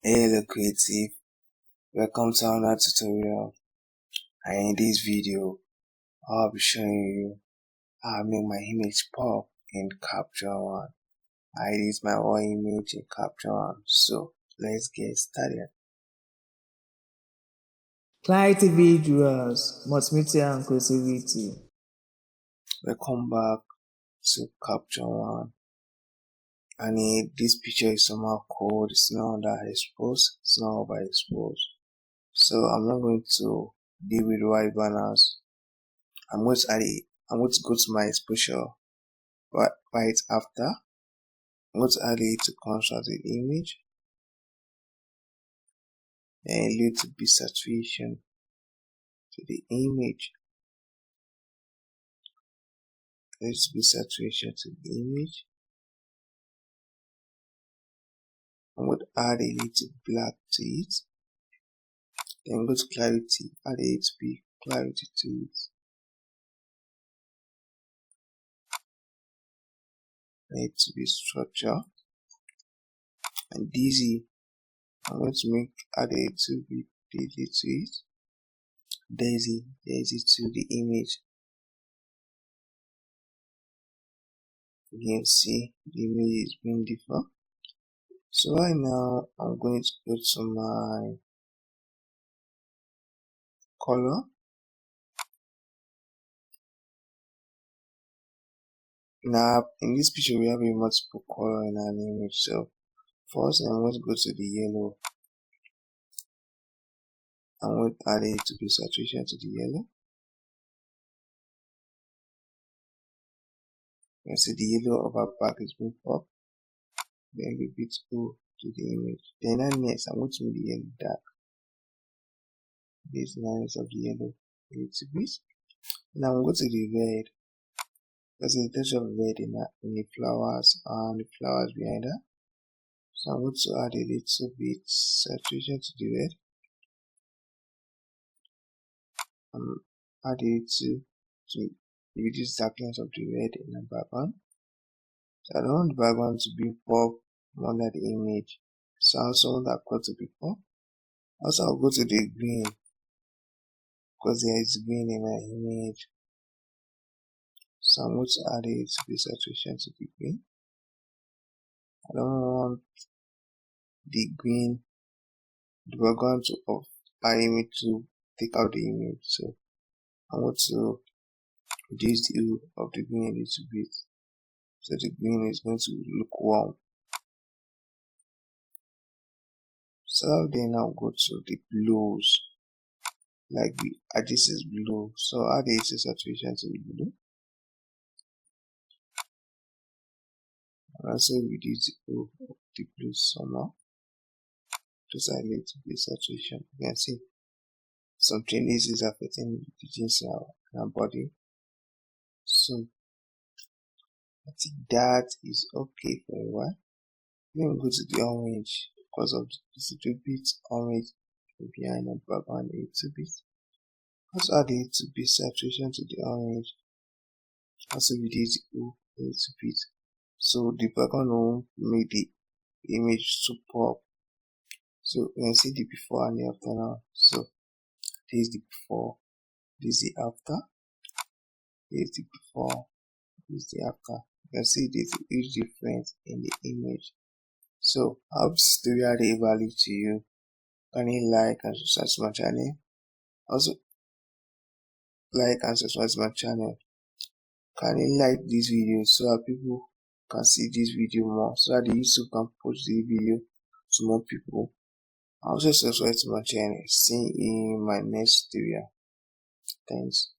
Hello creative, welcome to another tutorial, and in this video I'll be showing you how I make my image pop in Capture One. I use my own image in Capture One, so let's get started. ClarityVisuals, multimedia and creativity. Welcome back to Capture One. And this picture is somehow cold, it's not underexposed, it's not overexposed. So I'm not going to deal with white balance. I'm going to go to my exposure right after. I'm going to add a little contrast to the image and a little bit saturation to the image. A little bit saturation to the image. I'm going to add a little black to it. Then go to clarity, add a little bit clarity to it. A little bit structure. And dizzy, I'm going to add a little bit dizzy to it. Daisy to the image. You can see the image is being different. So right now I'm going to go to my color. Now in this picture we have a multiple color in an image. So first I'm going to go to the yellow. I'm going to add a little bit saturation to the yellow. You can see the yellow of our back is being popped. Then a bit go to the image. Then next I'm going to make the yellow dark. This is the nice of the yellow a little bit. Now I'm going to the red. There's a touch of red in the flowers and the flowers behind her. So I'm going to add a little bit saturation to the red. Add it to reduce darkness of the red in the background. So I don't want the background to be pop under the image. So I also want that color to be pop. Also I'll go to the green because there is green in my image. So I'm going to add a little bit saturation to the green. I don't want the green, the background of our image to take out the image. So I want to reduce the hue of the green a little bit. So the green is going to look warm. So then I'll go to the blues. Like this is blue. So add a little saturation to the blue. And also reduce the hue of the blue somehow. Just add a little bit saturation. You can see some changes is affecting the genes in our body. So I think that is okay for a while. Then go to the orange because of this little bit orange behind the background a little bit. Also add a little bit saturation to the orange. Also reduce the hue a little bit. So the background will make the image to pop. So you can see the before and the after now. So this is the before, this is the after, this is the before, this is the after. You can see there's a huge difference in the image. So I hope this tutorial added value to you. Can you like and subscribe to my channel? Also like and subscribe to my channel. Can you like this video so that people can see this video more, so that the YouTube can push the video to more people? Also subscribe to my channel. See you in my next tutorial. Thanks.